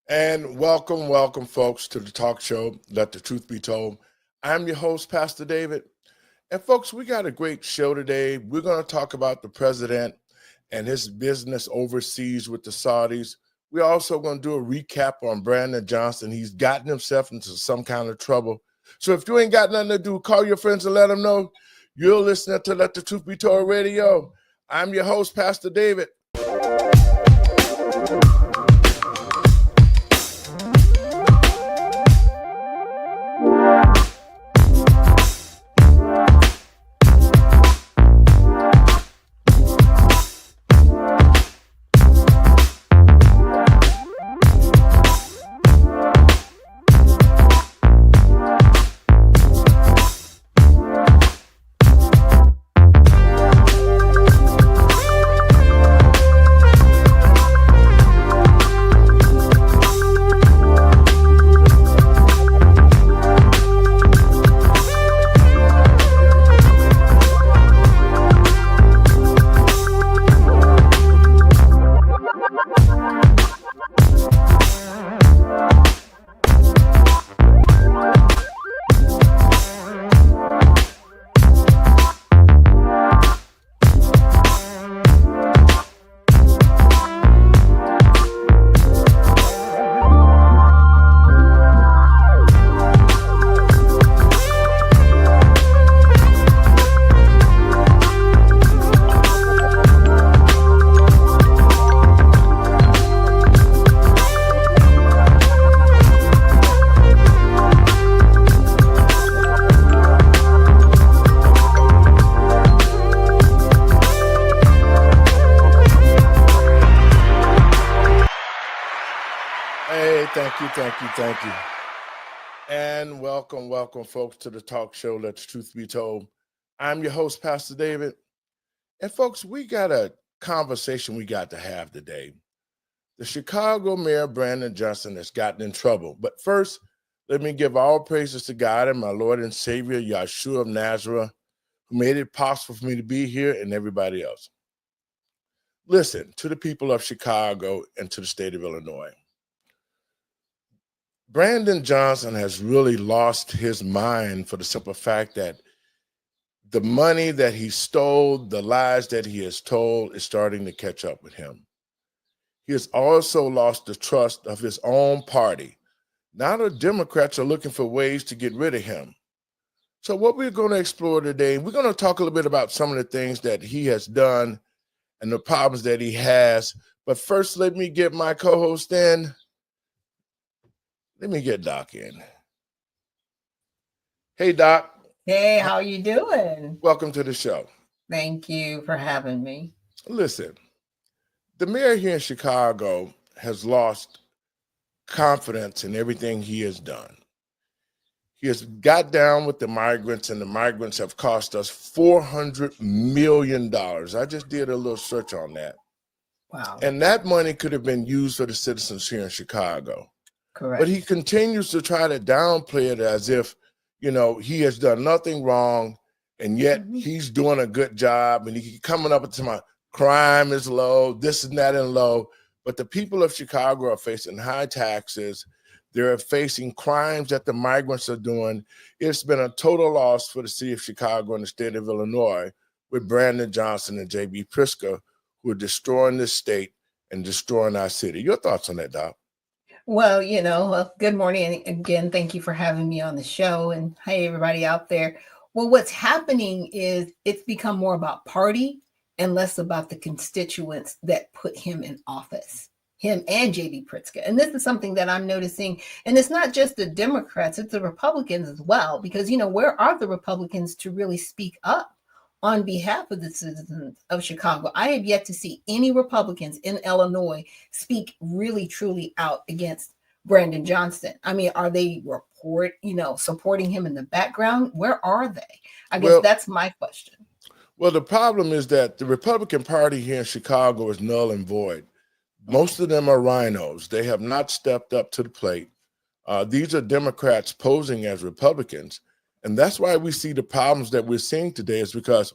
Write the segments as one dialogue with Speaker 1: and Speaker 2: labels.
Speaker 1: And welcome, folks, to the talk show, Let the Truth Be Told. I'm your host, Pastor David. And, folks, we got a great show today. We're going to talk about the president and his business overseas with the Saudis. We're also going to do a recap on Brandon Johnson. He's gotten himself into some kind of trouble. So if you ain't got nothing to do, call your friends and let them know you're listening to Let the Truth Be Told Radio. I'm your host, Pastor David. Thank you. And welcome, folks, to the talk show, Let the Truth Be Told. I'm your host, Pastor David. And, folks, we got a conversation we got to have today. The Chicago Mayor, Brandon Johnson, has gotten in trouble. But first, let me give all praises to God and my Lord and Savior, Yahshua of Nazareth, who made it possible for me to be here and everybody else. Listen, to the people of Chicago and to the state of Illinois. Brandon Johnson has really lost his mind for the simple fact that the money that he stole, the lies that he has told is starting to catch up with him. He has also lost the trust of his own party. Now the Democrats are looking for ways to get rid of him. So what we're going to explore today, we're going to talk a little bit about some of the things that he has done and the problems that he has. But first, let me get my co-host in. Let me get Doc in. Hey, Doc.
Speaker 2: Hey, how you doing?
Speaker 1: Welcome to the show.
Speaker 2: Thank you for having me.
Speaker 1: Listen, the mayor here in Chicago has lost confidence in everything he has done. He has got down with the migrants, and the migrants have cost us $400 million. I just did a little search on that.
Speaker 2: Wow.
Speaker 1: And that money could have been used for the citizens here in Chicago.
Speaker 2: Correct.
Speaker 1: But he continues to try to downplay it as if, he has done nothing wrong, and yet he's doing a good job, and he keep coming up with my crime is low, this and that and low. But the people of Chicago are facing high taxes. They're facing crimes that the migrants are doing. It's been a total loss for the city of Chicago and the state of Illinois with Brandon Johnson and J.B. Pritzker, who are destroying this state and destroying our city. Your thoughts on that, Doc?
Speaker 2: Well, good morning. And again, thank you for having me on the show. And hey, everybody out there. Well, what's happening is it's become more about party and less about the constituents that put him in office, him and J.B. Pritzker. And this is something that I'm noticing. And it's not just the Democrats, it's the Republicans as well. Because, where are the Republicans to really speak up on behalf of the citizens of Chicago? I have yet to see any Republicans in Illinois speak really, truly out against Brandon Johnson. I mean, are they supporting him in the background? Where are they? I guess that's my question.
Speaker 1: Well, the problem is that the Republican Party here in Chicago is null and void. Most of them are rhinos. They have not stepped up to the plate. These are Democrats posing as Republicans. And that's why we see the problems that we're seeing today, is because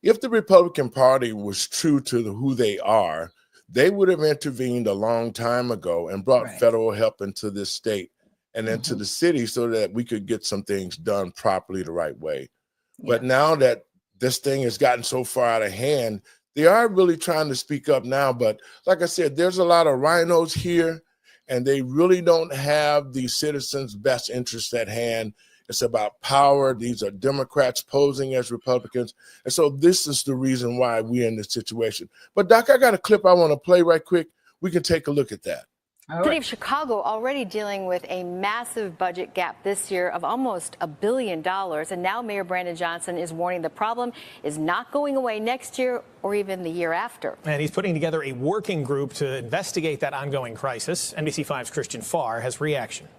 Speaker 1: if the Republican Party was true to who they are, they would have intervened a long time ago and brought
Speaker 2: Right.
Speaker 1: federal help into this state and into
Speaker 2: Mhm.
Speaker 1: the city so that we could get some things done properly the right way.
Speaker 2: Yeah.
Speaker 1: But now that this thing has gotten so far out of hand, they are really trying to speak up now. But like I said, there's a lot of rhinos here, and they really don't have the citizens' best interests at hand. It's about power. These are Democrats posing as Republicans. And so this is the reason why we're in this situation. But Doc, I got a clip I want to play right quick. We can take a look at that.
Speaker 2: All
Speaker 3: City
Speaker 2: right.
Speaker 3: of Chicago already dealing with a massive budget gap this year of almost $1 billion. And now Mayor Brandon Johnson is warning the problem is not going away next year or even the year after.
Speaker 4: And he's putting together a working group to investigate that ongoing crisis. NBC5's Christian Farr has reaction.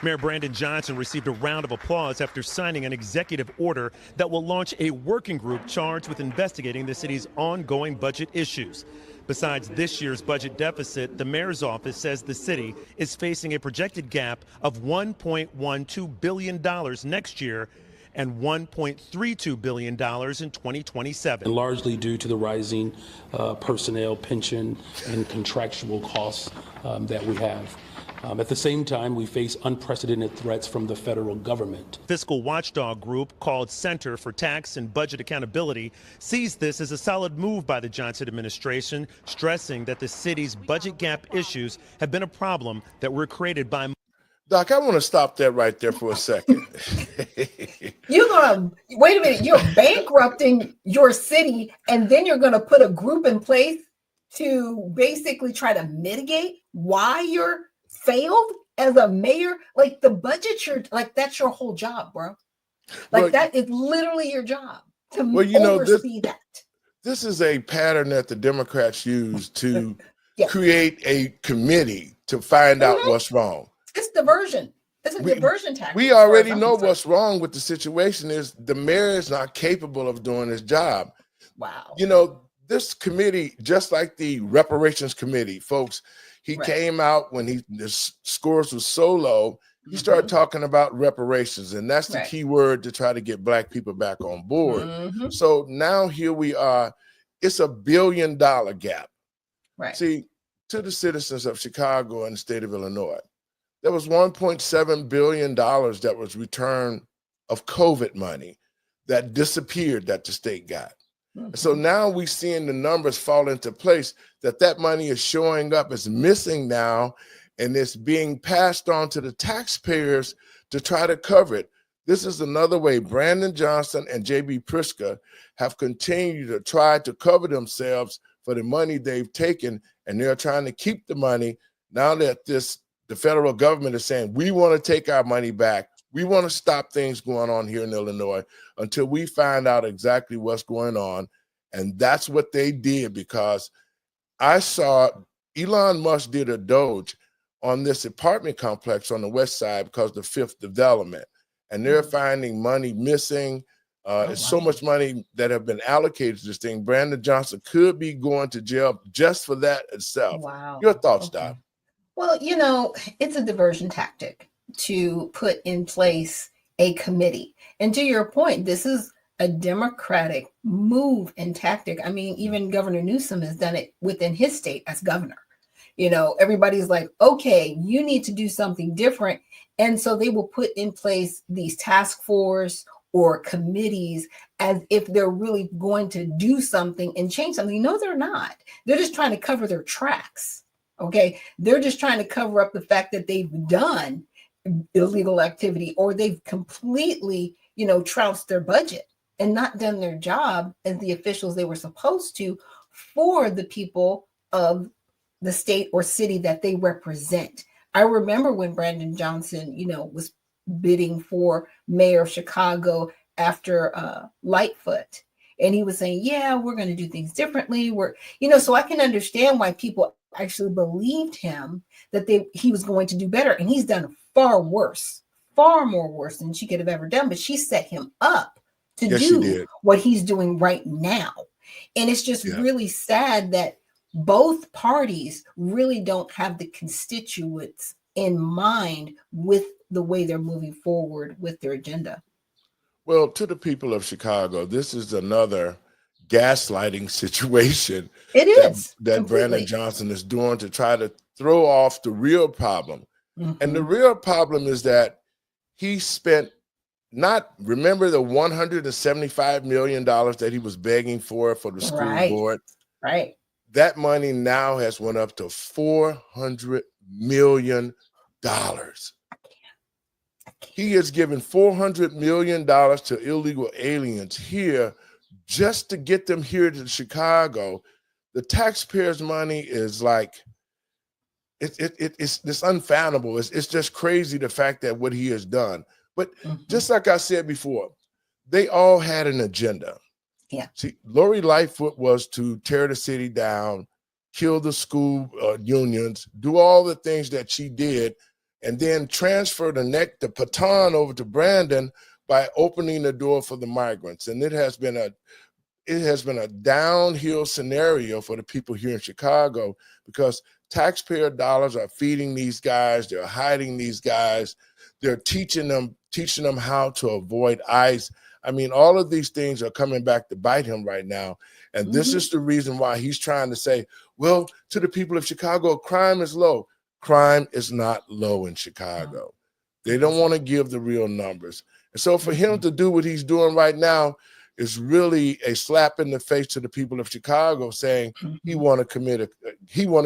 Speaker 5: Mayor Brandon Johnson received a round of applause after signing an executive order that will launch a working group charged with investigating the city's ongoing budget issues. Besides this year's budget deficit, the mayor's office says the city is facing a projected gap of $1.12 billion next year and $1.32 billion in 2027.
Speaker 6: Largely due to the rising personnel, pension, and contractual costs that we have. At the same time, we face unprecedented threats from the federal government.
Speaker 5: Fiscal watchdog group called Center for Tax and Budget Accountability sees this as a solid move by the Johnson administration, stressing that the city's budget gap issues have been a problem that were created by.
Speaker 1: Doc, I want to stop that right there for a second.
Speaker 2: You're gonna wait a minute. You're bankrupting your city, and then you're gonna put a group in place to basically try to mitigate why you're failed as a mayor. Like the budget, that's your whole job, bro. Like
Speaker 1: Well,
Speaker 2: that is literally your job to
Speaker 1: Well,
Speaker 2: oversee that.
Speaker 1: this is a pattern that the Democrats use to
Speaker 2: Yeah.
Speaker 1: create a committee to find out what's wrong.
Speaker 2: It's diversion. It's a
Speaker 1: We-
Speaker 2: diversion tactic.
Speaker 1: We
Speaker 2: as far
Speaker 1: already
Speaker 2: as I'm
Speaker 1: know
Speaker 2: concerned.
Speaker 1: what's wrong with the situation is the mayor is not capable of doing his job.
Speaker 2: Wow.
Speaker 1: You know, this committee, just like the reparations committee, folks, he
Speaker 2: Right.
Speaker 1: came out when the scores were so low, he started talking about reparations, and that's the
Speaker 2: Right.
Speaker 1: key word to try to get Black people back on board.
Speaker 2: Mhm.
Speaker 1: So now here we are. It's $1 billion gap.
Speaker 2: Right.
Speaker 1: See, to the citizens of Chicago and the state of Illinois, there was $1.7 billion that was returned of COVID money that disappeared that the state got. So now we're seeing the numbers fall into place that money is showing up as missing now, and it's being passed on to the taxpayers to try to cover it. This is another way Brandon Johnson and J.B. Pritzker have continued to try to cover themselves for the money they've taken, and they're trying to keep the money now that the federal government is saying, we want to take our money back. We want to stop things going on here in Illinois until we find out exactly what's going on. And that's what they did, because I saw Elon Musk did a Doge on this apartment complex on the west side because of the fifth development. And they're finding money missing. It's so much money that have been allocated to this thing. Brandon Johnson could be going to jail just for that itself.
Speaker 2: Wow.
Speaker 1: Your thoughts,
Speaker 2: Okay.
Speaker 1: Doc?
Speaker 2: Well, it's a diversion tactic to put in place a committee. And to your point, this is a Democratic move and tactic. I mean, even Governor Newsom has done it within his state as governor. Everybody's like, okay, you need to do something different. And so they will put in place these task force or committees as if they're really going to do something and change something. No, they're not. They're just trying to cover their tracks. Okay. They're just trying to cover up the fact that they've done illegal activity, or they've completely, trounced their budget and not done their job as the officials they were supposed to for the people of the state or city that they represent. I remember when Brandon Johnson, was bidding for mayor of Chicago after Lightfoot. And he was saying, yeah, we're going to do things differently. So I can understand why people actually believed him that he was going to do better. And he's done far more worse than she could have ever done. But she set him up to
Speaker 1: Yes, she
Speaker 2: do
Speaker 1: did.
Speaker 2: what he's doing right now. And it's just really sad that both parties really don't have the constituents in mind with the way they're moving forward with their agenda.
Speaker 1: Well, to the people of Chicago, this is another gaslighting situation
Speaker 2: It is
Speaker 1: that Brandon
Speaker 2: completely.
Speaker 1: Johnson is doing to try to throw off the real problem. And the
Speaker 2: Mhm.
Speaker 1: real problem is that he spent remember the $175 million that he was begging for the school
Speaker 2: Right,
Speaker 1: board?
Speaker 2: right.
Speaker 1: That money now has went up to $400 million. He is giving $400 million to illegal aliens here just to get them here to Chicago. The taxpayers' money is like, it's unfathomable. It's just crazy, the fact that what he has done. But
Speaker 2: Mhm.
Speaker 1: just like I said before, they all had an agenda.
Speaker 2: Yeah.
Speaker 1: See, Lori Lightfoot was to tear the city down, kill the school unions, do all the things that she did, and then transfer the baton over to Brandon by opening the door for the migrants. And it has been a downhill scenario for the people here in Chicago, because taxpayer dollars are feeding these guys, they're hiding these guys, they're teaching them how to avoid ICE. I mean, all of these things are coming back to bite him right now. And this
Speaker 2: Mhm.
Speaker 1: is the reason why he's trying to say, well, to the people of Chicago, crime is low. Crime is not low in Chicago. They don't want to give the real numbers. And so for him to do what he's doing right now is really a slap in the face to the people of Chicago, saying he
Speaker 2: Mhm.
Speaker 1: want to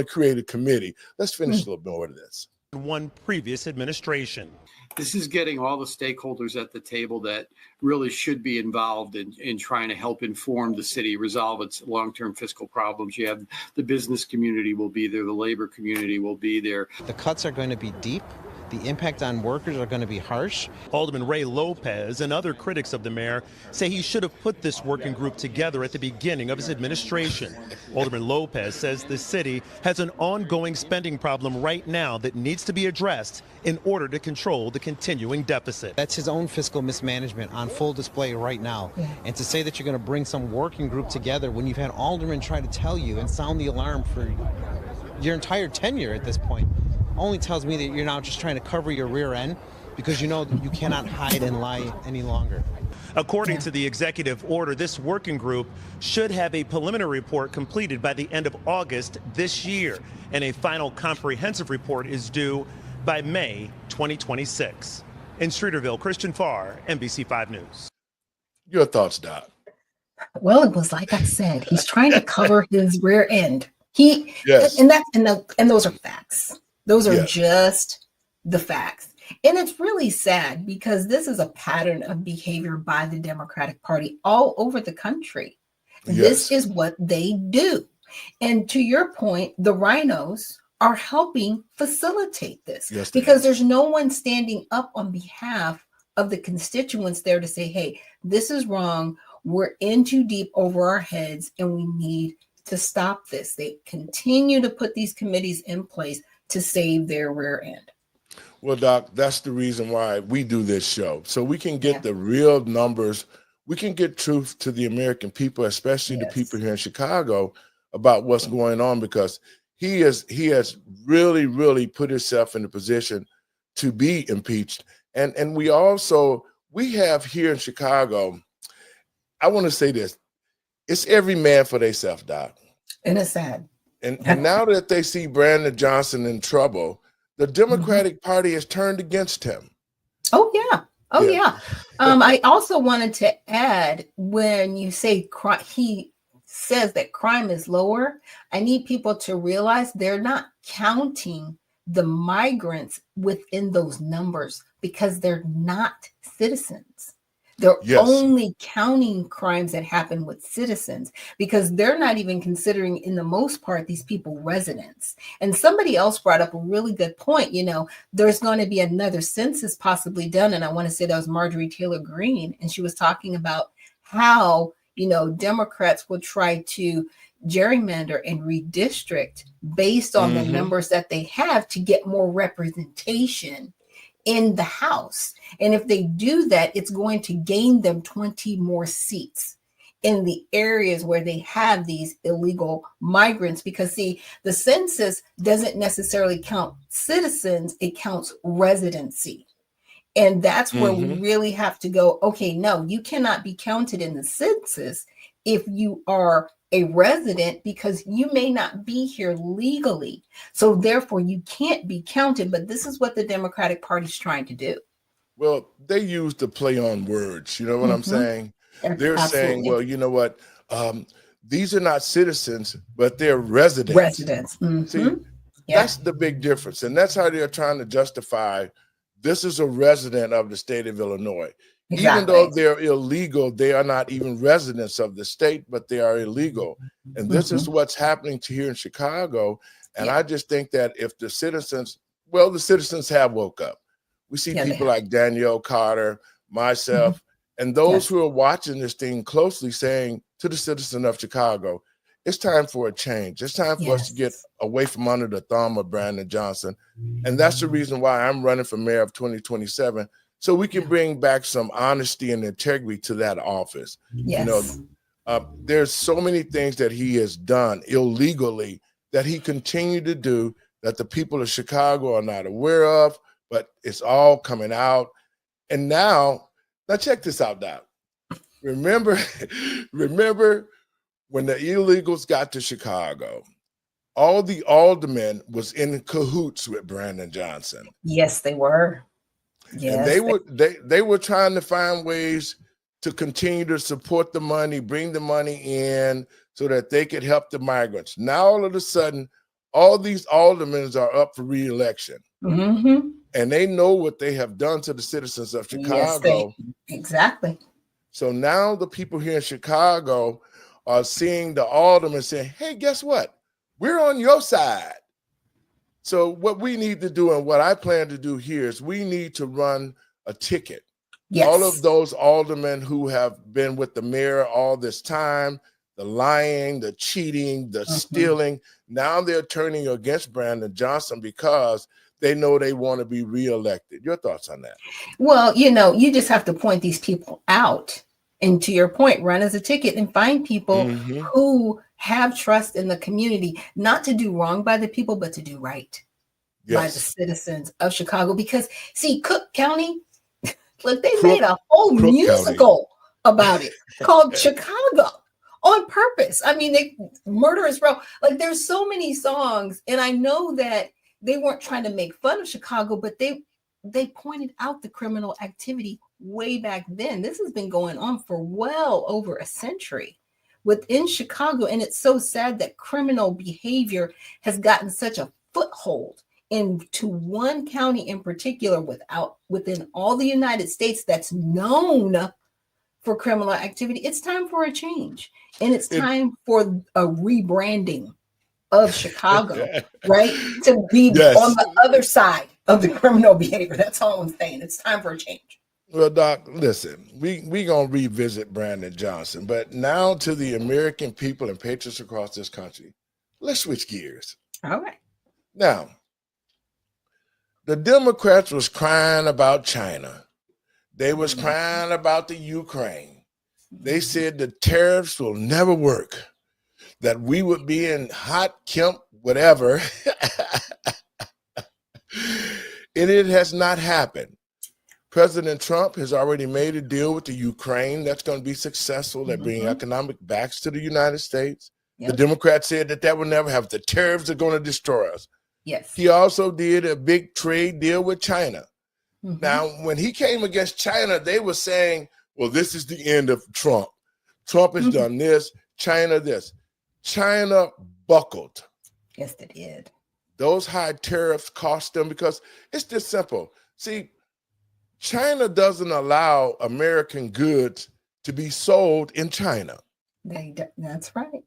Speaker 1: create a committee. Let's finish a little more of this.
Speaker 5: One previous administration.
Speaker 7: This is getting all the stakeholders at the table that really should be involved in trying to help inform the city resolve its long-term fiscal problems. You have the business community will be there, the labor community will be there.
Speaker 8: The cuts are going to be deep. The impact on workers are going to be harsh.
Speaker 5: Alderman Ray Lopez and other critics of the mayor say he should have put this working group together at the beginning of his administration. Alderman Lopez says the city has an ongoing spending problem right now that needs to be addressed in order to control the continuing deficit.
Speaker 8: That's his own fiscal mismanagement on full display right now. And to say that you're going to bring some working group together when you've had aldermen try to tell you and sound the alarm for your entire tenure at this point only tells me that you're now just trying to cover your rear end, because you know that you cannot hide and lie any longer.
Speaker 5: According to the executive order, this working group should have a preliminary report completed by the end of August this year, and a final comprehensive report is due by May 2026. In Streeterville, Christian Farr, NBC5 News.
Speaker 1: Your thoughts, Doc?
Speaker 2: Well, it was like I said, he's trying to cover his rear end.
Speaker 1: Yes.
Speaker 2: And those are facts. Those are
Speaker 1: Yes.
Speaker 2: just the facts. And it's really sad, because this is a pattern of behavior by the Democratic Party all over the country. This
Speaker 1: Yes.
Speaker 2: is what they do. And to your point, the rhinos are helping facilitate this,
Speaker 1: Yes, they
Speaker 2: because
Speaker 1: are.
Speaker 2: there's no one standing up on behalf of the constituents there to say, hey, this is wrong. We're in too deep over our heads and we need to stop this. They continue to put these committees in place to save their rear end.
Speaker 1: Well, Doc, that's the reason why we do this show, so we can get
Speaker 2: Yeah.
Speaker 1: the real numbers. We can get truth to the American people, especially the
Speaker 2: Yes.
Speaker 1: people here in Chicago, about what's going on, because he has really, really put himself in a position to be impeached. And we have here in Chicago, I want to say this, it's every man for themselves, Doc.
Speaker 2: And it's sad.
Speaker 1: And now that they see Brandon Johnson in trouble, the Democratic Party has turned against him.
Speaker 2: Oh, yeah. Oh,
Speaker 1: Yeah.
Speaker 2: yeah. I also wanted to add, when you say he says that crime is lower, I need people to realize they're not counting the migrants within those numbers, because they're not citizens. They're
Speaker 1: Yes.
Speaker 2: only counting crimes that happen with citizens, because they're not even considering, in the most part, these people residents. And somebody else brought up a really good point. There's going to be another census possibly done. And I want to say that was Marjorie Taylor Greene. And she was talking about how, Democrats will try to gerrymander and redistrict based on the numbers that they have to get more representation in the House. And if they do that, it's going to gain them 20 more seats in the areas where they have these illegal migrants. Because see, the census doesn't necessarily count citizens, it counts residency. And that's where we really have to go, okay, no, you cannot be counted in the census if you are a resident because you may not be here legally. So therefore you can't be counted. But this is what the Democratic Party is trying to do.
Speaker 1: Well, they use the play on words. You know what I'm saying? They're saying,
Speaker 2: Absolutely.
Speaker 1: well, you know what? These are not citizens, but they're residents.
Speaker 2: Residents.
Speaker 1: See, that's the big difference. And that's how they're trying to justify this is a resident of the state of Illinois. Even though they're illegal, they are not even residents of the state, but they are illegal. And this is what's happening to here in Chicago. And I just think that if the citizens have woke up. We see people like Danielle Carter, myself, and those who are watching this thing closely saying to the citizen of Chicago, it's time for a change. It's time for us to get away from under the thumb of Brandon Johnson. And that's the reason why I'm running for mayor of 2027. So we can bring back some honesty and integrity to that office. You know, there's so many things that he has done illegally that he continued to do that the people of Chicago are not aware of, but it's all coming out. And now check this out, Doc. Remember when the illegals got to Chicago, all the aldermen was in cahoots with Brandon Johnson.
Speaker 2: Yes, they were.
Speaker 1: Yes, and they were trying to find ways to continue to support the money, bring the money in so that they could help the migrants. Now, all of a sudden, all these aldermen are up for re-election. And they know what they have done to the citizens of Chicago.
Speaker 2: Exactly.
Speaker 1: So now the people here in Chicago are seeing the aldermen saying, hey, guess what? We're on your side. So what we need to do and what I plan to do here is we need to run a ticket. All of those aldermen who have been with the mayor all this time, the lying, the cheating, the stealing, now they're turning against Brandon Johnson because they know they want to be reelected. Your thoughts on that?
Speaker 2: Well, you know, you just have to point these people out. And to your point, run as a ticket and find people who have trust in the community, not to do wrong by the people, but to do right by the citizens of Chicago. Because see, Cook County, look, they made a whole musical about it called Chicago on purpose. I mean, they Murderous Row. Like there's so many songs. And I know that they weren't trying to make fun of Chicago, but they pointed out the criminal activity way back then. This has been going on for well over a century within Chicago. And it's so sad that criminal behavior has gotten such a foothold into one county in particular within all the United States that's known for criminal activity. It's time for a change. And it's time for a rebranding of Chicago, right? To be on the other side of the criminal behavior. That's all I'm saying. It's time for a change.
Speaker 1: Well, Doc, listen, we going to revisit Brandon Johnson, but now to the American people and patriots across this country, let's switch gears.
Speaker 2: All right.
Speaker 1: Now, the Democrats was crying about China. They was crying about the Ukraine. They said the tariffs will never work, that we would be in hot Kemp, whatever. And it has not happened. President Trump has already made a deal with the Ukraine that's going to be successful. They bring economic backs to the United States. The Democrats said that will never happen. The tariffs are going to destroy us.
Speaker 2: Yes.
Speaker 1: He also did a big trade deal with China. Now, when he came against China, they were saying, well, this is the end of Trump. Trump has done this, China this. China buckled.
Speaker 2: Yes, they did.
Speaker 1: Those high tariffs cost them because it's just simple. See, China doesn't allow American goods to be sold in China.
Speaker 2: That's right.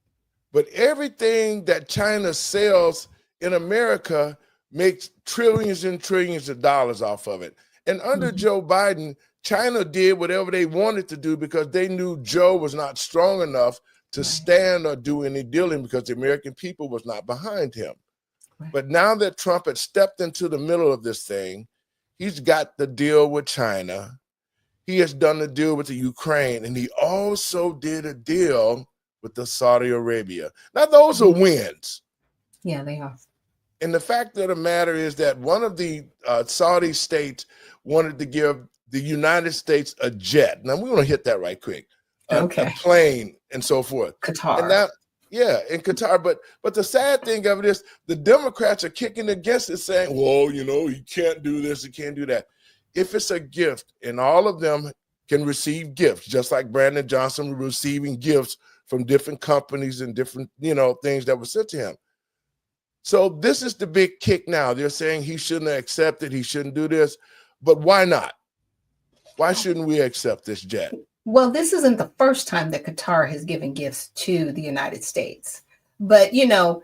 Speaker 1: But everything that China sells in America makes trillions and trillions of dollars off of it. And under Joe Biden, China did whatever they wanted to do because they knew Joe was not strong enough to stand or do any dealing because the American people was not behind him. But now that Trump had stepped into the middle of this thing, he's got the deal with China. He has done the deal with the Ukraine, and he also did a deal with the Saudi Arabia. Now, those are wins.
Speaker 2: Yeah, they are.
Speaker 1: And the fact of the matter is that one of the Saudi states wanted to give the United States a jet. Now, we want to hit that right quick. a
Speaker 2: Okay.
Speaker 1: plane and so forth.
Speaker 2: Qatar.
Speaker 1: And that, yeah, in Qatar. But the sad thing of it is the Democrats are kicking against it, saying, well, you know, you can't do this, you can't do that. If it's a gift, and all of them can receive gifts, just like Brandon Johnson receiving gifts from different companies and different, you know, things that were sent to him. So this is the big kick now. They're saying he shouldn't have accepted, he shouldn't do this. But why not? Why shouldn't we accept this jet?
Speaker 2: Well, this isn't the first time that Qatar has given gifts to the United States. But, you know,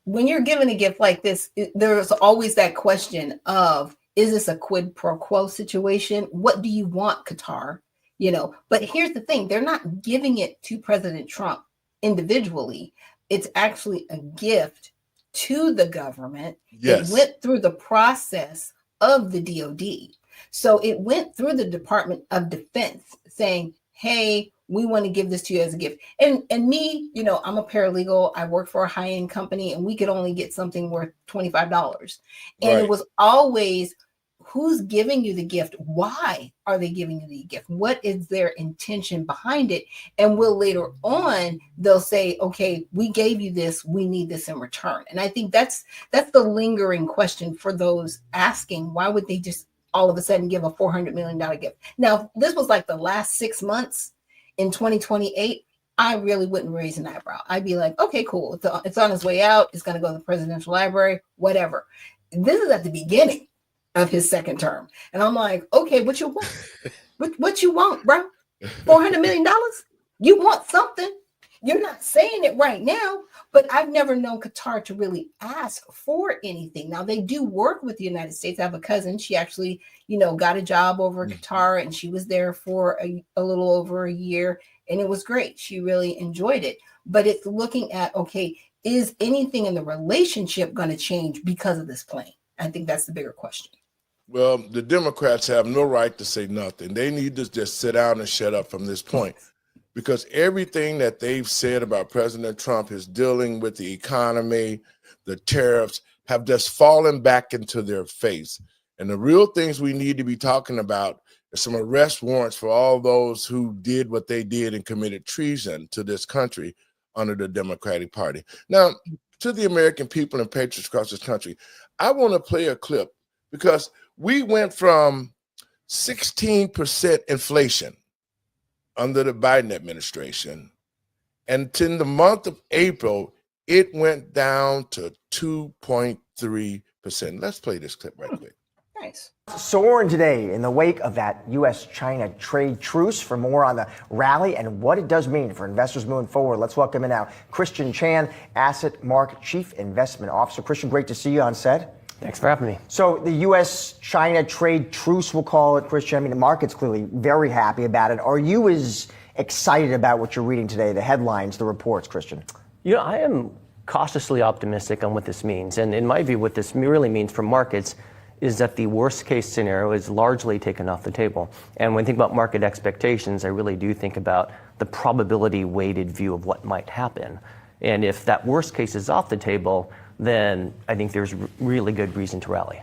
Speaker 2: when you're given a gift like this, there's always that question of, is this a quid pro quo situation? What do you want, Qatar? You know, but here's the thing. They're not giving it to President Trump individually. It's actually a gift to the government.
Speaker 1: Yes.
Speaker 2: It went through the process of the DOD. So it went through the Department of Defense saying, hey, we want to give this to you as a gift. And me, you know, I'm a paralegal. I work for a high-end company, and we could only get something worth $25. And
Speaker 1: Right.
Speaker 2: it was always, who's giving you the gift? Why are they giving you the gift? What is their intention behind it? And will later on, they'll say, okay, we gave you this, we need this in return. And I think that's the lingering question for those asking, why would they just all of a sudden give a $400 million gift? Now, if this was like the last 6 months in 2028, I really wouldn't raise an eyebrow. I'd be like, okay, cool. It's on its way out. It's going to go to the presidential library, whatever. This is at the beginning of his second term. And I'm like, okay, what you want? what you want, bro? $400 million? You want something? You're not saying it right now, but I've never known Qatar to really ask for anything. Now, they do work with the United States. I have a cousin. She actually, you know, got a job over in Qatar, and she was there for a little over a year, and it was great. She really enjoyed it. But it's looking at, okay, is anything in the relationship going to change because of this plane? I think that's the bigger question.
Speaker 1: Well, the Democrats have no right to say nothing. They need to just sit down and shut up from this point, because everything that they've said about President Trump is dealing with the economy, the tariffs, have just fallen back into their face. And the real things we need to be talking about is some arrest warrants for all those who did what they did and committed treason to this country under the Democratic Party. Now, to the American people and patriots across this country, I want to play a clip, because we went from 16% inflation under the Biden administration, and in the month of April, it went down to 2.3%. Let's play this clip right quick.
Speaker 2: Nice.
Speaker 9: Soaring today in the wake of that U.S.-China trade truce. For more on the rally and what it does mean for investors moving forward, let's welcome in now Christian Chan, Asset Mark Chief Investment Officer. Christian, great to see you on set.
Speaker 10: Thanks for having me.
Speaker 9: So the U.S.-China trade truce, we'll call it, Christian. I mean, the market's clearly very happy about it. Are you as excited about what you're reading today, the headlines, the reports, Christian?
Speaker 10: You know, I am cautiously optimistic on what this means. And in my view, what this really means for markets is that the worst case scenario is largely taken off the table. And when I think about market expectations, I really do think about the probability weighted view of what might happen. And if that worst case is off the table, then I think there's really good reason to rally.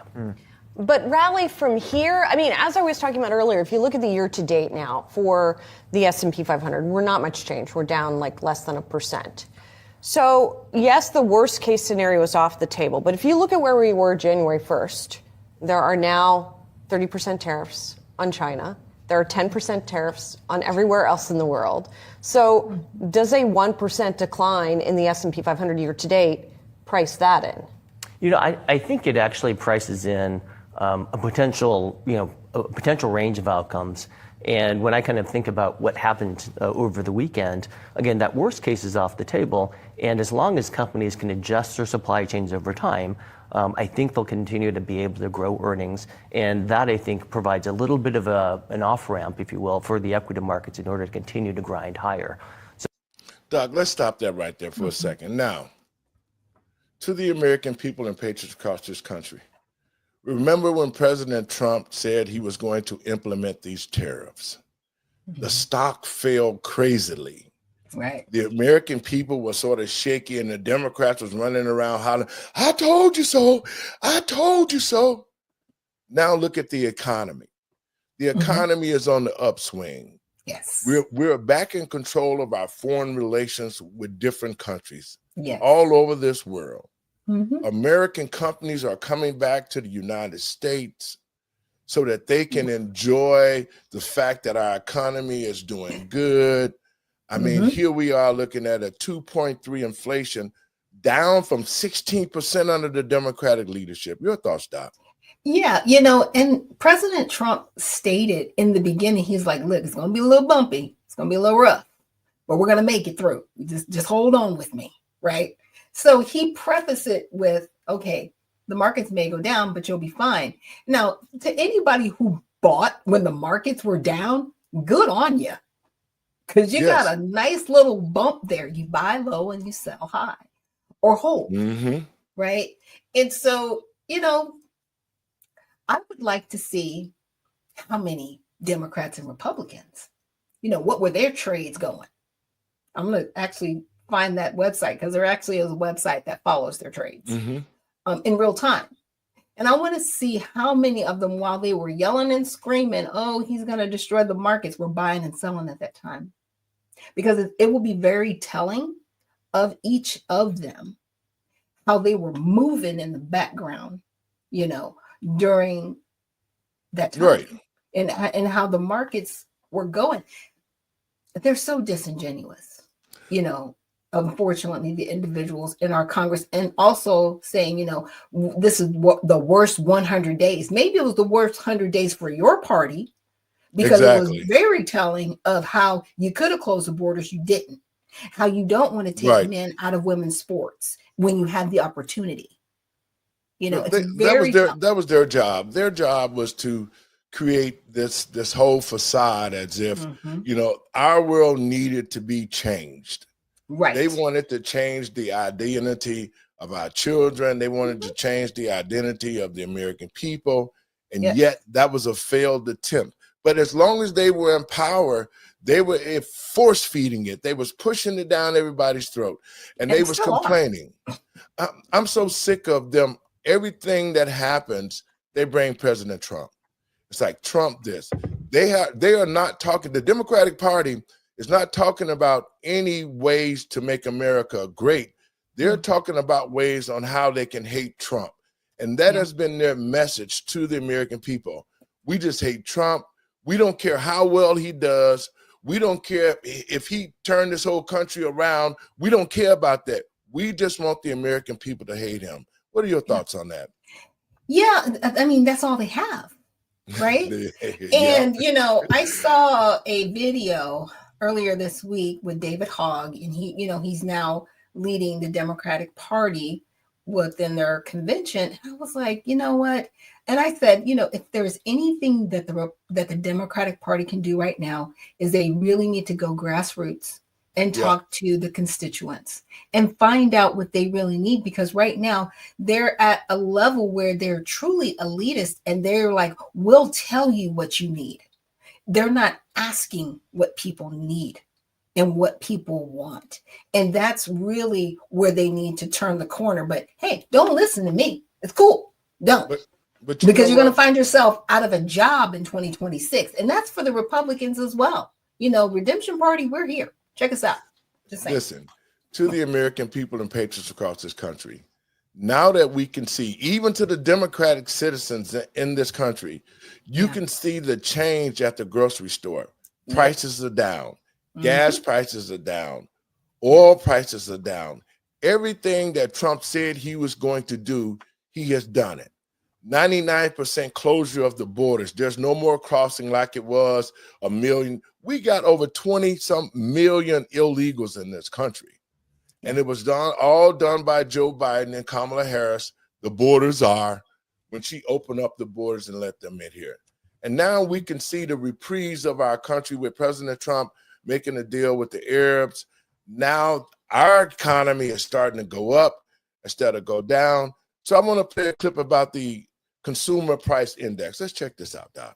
Speaker 11: But rally from here, I mean, as I was talking about earlier, if you look at the year to date now for the S&P 500, we're not much change. We're down like less than 1%. So yes, the worst case scenario is off the table. But if you look at where we were January 1st, there are now 30% tariffs on China. There are 10% tariffs on everywhere else in the world. So does a 1% decline in the S&P 500 year to date price that in?
Speaker 10: You know, I think it actually prices in a potential range of outcomes. And when I kind of think about what happened over the weekend, again, that worst case is off the table. And as long as companies can adjust their supply chains over time, I think they'll continue to be able to grow earnings. And that, I think, provides a little bit of an off-ramp, if you will, for the equity markets in order to continue to grind higher. So,
Speaker 1: Doug, let's stop that right there for a second. Now, to the American people and patriots across this country, remember when President Trump said he was going to implement these tariffs? The stock fell crazily.
Speaker 2: Right.
Speaker 1: The American people were sort of shaky, and the Democrats was running around hollering, I told you so. I told you so. Now look at the economy. The economy is on the upswing.
Speaker 2: Yes.
Speaker 1: We're back in control of our foreign relations with different countries
Speaker 2: Yes.
Speaker 1: all over this world.
Speaker 2: Mm-hmm.
Speaker 1: American companies are coming back to the United States so that they can enjoy the fact that our economy is doing good. I mean, here we are looking at a 2.3 inflation, down from 16% under the Democratic leadership. Your thoughts, Doc?
Speaker 2: Yeah, you know, and President Trump stated in the beginning, he's like, look, it's going to be a little bumpy. It's going to be a little rough, but we're going to make it through. Just hold on with me, right? So he prefaced it with, okay, the markets may go down, but you'll be fine. Now, to anybody who bought when the markets were down, good on you. Because you got a nice little bump there. You buy low and you sell high or hold, right? And so, you know, I would like to see how many Democrats and Republicans, you know, what were their trades going? I'm going to actually find that website because there actually is a website that follows their trades in real time. And I want to see how many of them, while they were yelling and screaming, oh, he's going to destroy the markets, were buying and selling at that time. Because it will be very telling of each of them, how they were moving in the background, you know, during that time.
Speaker 1: Right.
Speaker 2: And how the markets were going. They're so disingenuous, you know, unfortunately, the individuals in our Congress, and also saying, you know, this is what the worst 100 days. Maybe it was the worst 100 days for your party, because it was very telling of how you could have closed the borders, you didn't. How you don't want to take men out of women's sports when you have the opportunity. You know,
Speaker 1: that was their job. Their job was to create this whole facade as if, you know, our world needed to be changed.
Speaker 2: Right.
Speaker 1: They wanted to change the identity of our children. They wanted to change the identity of the American people. And yet that was a failed attempt. But as long as they were in power, they were force feeding it. They was pushing it down everybody's throat, and they was complaining. I'm so sick of them. Everything that happens, they bring President Trump. It's like Trump this. They are not talking. The Democratic Party is not talking about any ways to make America great. They're talking about ways on how they can hate Trump. And that has been their message to the American people. We just hate Trump. We don't care how well he does. We don't care if he turned this whole country around. We don't care about that. We just want the American people to hate him. What are your thoughts on that?
Speaker 2: Yeah, I mean, that's all they have, right? And, you know, I saw a video earlier this week with David Hogg, and he, you know, he's now leading the Democratic Party within their convention. I was like, you know what? And I said, you know, if there's anything that the Democratic Party can do right now, is they really need to go grassroots and talk to the constituents and find out what they really need. Because right now they're at a level where they're truly elitist, and they're like, we'll tell you what you need. They're not asking what people need and what people want. And that's really where they need to turn the corner. But hey, don't listen to me. It's cool. Don't. Because you're going to find yourself out of a job in 2026. And that's for the Republicans as well. You know, Redemption Party, we're here. Check us out. Just saying.
Speaker 1: Listen, to the American people and patriots across this country, now that we can see, even to the Democratic citizens in this country, you can see the change at the grocery store. Prices are down. Gas prices are down. Oil prices are down. Everything that Trump said he was going to do, he has done it. 99% closure of the borders. There's no more crossing like it was a million. We got over 20-some million illegals in this country. And it was all done by Joe Biden and Kamala Harris, the borders are, when she opened up the borders and let them in here. And now we can see the reprise of our country with President Trump making a deal with the Arabs. Now our economy is starting to go up instead of go down. So I want to play a clip about the Consumer Price Index. Let's check this out, Doc.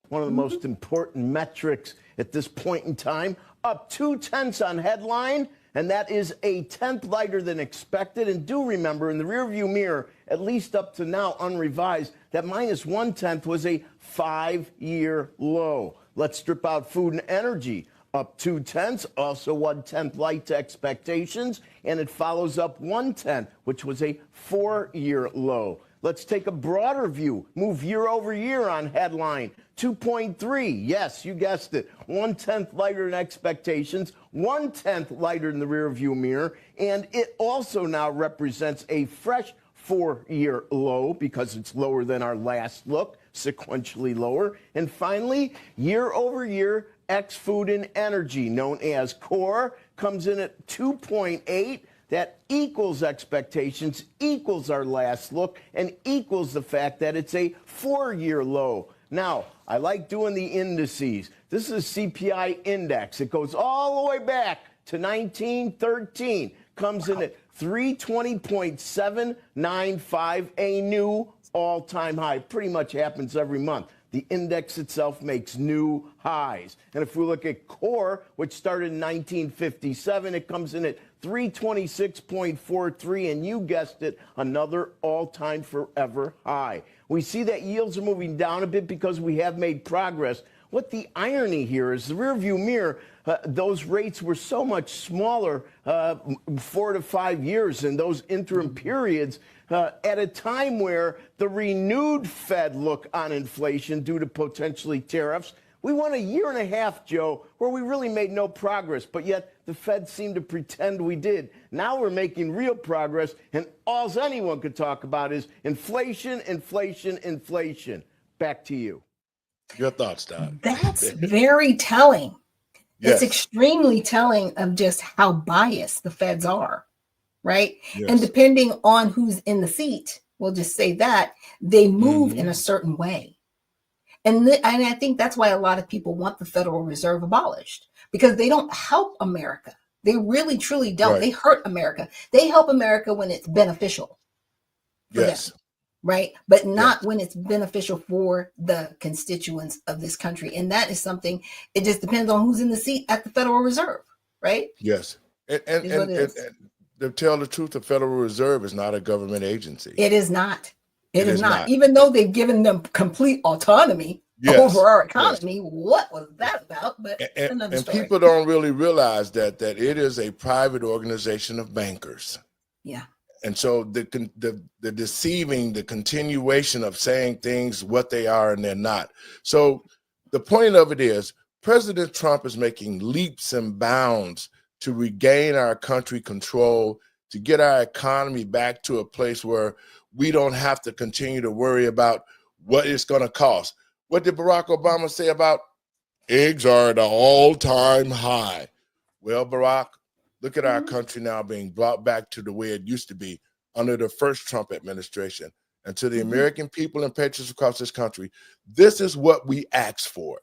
Speaker 12: One of the most important metrics at this point in time, up 0.2 on headline, and that is a tenth lighter than expected. And do remember, in the rearview mirror, at least up to now unrevised, that -0.1 was a 5-year low. Let's strip out food and energy. Up 0.2, also 1/10 light to expectations, and it follows up 1/10, which was a 4-year low. Let's take a broader view. Move year over year on headline. 2.3, yes, you guessed it. 1/10 lighter than expectations, 1/10 lighter than the rear view mirror, and it also now represents a fresh 4-year low because it's lower than our last look, sequentially lower. And finally, year over year, X food and energy, known as core, comes in at 2.8. That equals expectations, equals our last look, and equals the fact that it's a 4-year low. Now, I like doing the indices. This is a CPI index. It goes all the way back to 1913. Comes in at 320.795, a new all-time high. Pretty much happens every month. The index itself makes new highs. And if we look at core, which started in 1957, it comes in at 326.43, and you guessed it, another all-time forever high. We see that yields are moving down a bit because we have made progress. What the irony here is the rearview mirror, those rates were so much smaller 4 to 5 years in those interim periods at a time where the renewed Fed look on inflation due to potentially tariffs. We went a year and a half, Joe, where we really made no progress, but yet the Fed seemed to pretend we did. Now we're making real progress, and all anyone could talk about is inflation, inflation, inflation. Back to you.
Speaker 1: Your thoughts, Don?
Speaker 2: That's very telling.
Speaker 1: Yes.
Speaker 2: It's extremely telling of just how biased the feds are, right?
Speaker 1: Yes.
Speaker 2: And depending on who's in the seat, we'll just say that, they move in a certain way. And I think that's why a lot of people want the Federal Reserve abolished, because they don't help America. They really, truly don't.
Speaker 1: Right.
Speaker 2: They hurt America. They help America when it's beneficial for
Speaker 1: Yes.
Speaker 2: them, right? But not when it's beneficial for the constituents of this country. And that is something, it just depends on who's in the seat at the Federal Reserve, right?
Speaker 1: Yes. And
Speaker 2: Is what it is.
Speaker 1: to tell the truth, the Federal Reserve is not a government agency.
Speaker 2: It is not. It is not.
Speaker 1: not.
Speaker 2: Even though they've given them complete autonomy over our economy, what was that about? But another story.
Speaker 1: People don't really realize that it is a private organization of bankers.
Speaker 2: Yeah.
Speaker 1: And so the deceiving, the continuation of saying things what they are and they're not. So the point of it is President Trump is making leaps and bounds to regain our country control, to get our economy back to a place where we don't have to continue to worry about what it's going to cost. What did Barack Obama say about eggs are at an all-time high? Well, Barack, look at our country now being brought back to the way it used to be under the first Trump administration. And to the American people and patriots across this country, this is what we asked for.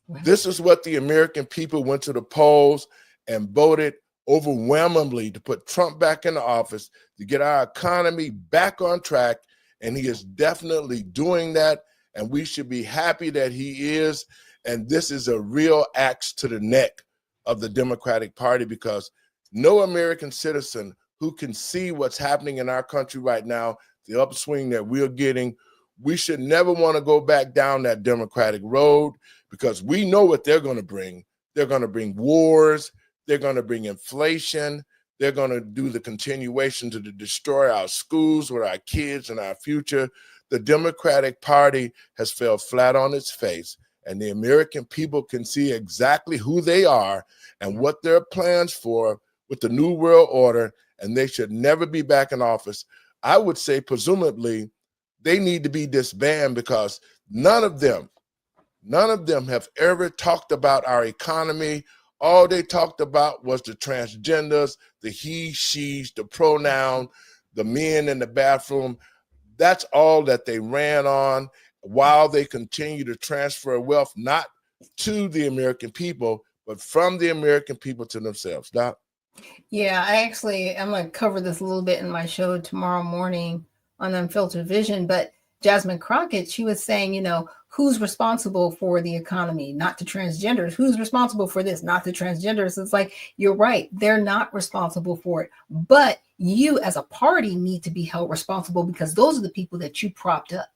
Speaker 1: Wow. This is what the American people went to the polls and voted overwhelmingly to put Trump back in the office, to get our economy back on track. And he is definitely doing that. And we should be happy that he is. And this is a real axe to the neck of the Democratic Party, because no American citizen who can see what's happening in our country right now, the upswing that we're getting, we should never want to go back down that Democratic road, because we know what they're going to bring. They're going to bring wars. They're going to bring inflation. They're going to do the continuation to destroy our schools with our kids and our future. The Democratic Party has fell flat on its face, and the American people can see exactly who they are and what their plans for with the New World Order, and they should never be back in office. I would say, presumably, they need to be disbanded, because none of them have ever talked about our economy. All they talked about was the transgenders, the he, she's, the pronoun, the men in the bathroom. That's all that they ran on, while they continue to transfer wealth, not to the American people, but from the American people to themselves. Doc?
Speaker 2: Yeah, I'm going to cover this a little bit in my show tomorrow morning on Unfiltered Vision. But Jasmine Crockett, she was saying, who's responsible for the economy? Not the transgenders. Who's responsible for this? Not the transgenders. It's like, you're right. They're not responsible for it. But you as a party need to be held responsible, because those are the people that you propped up.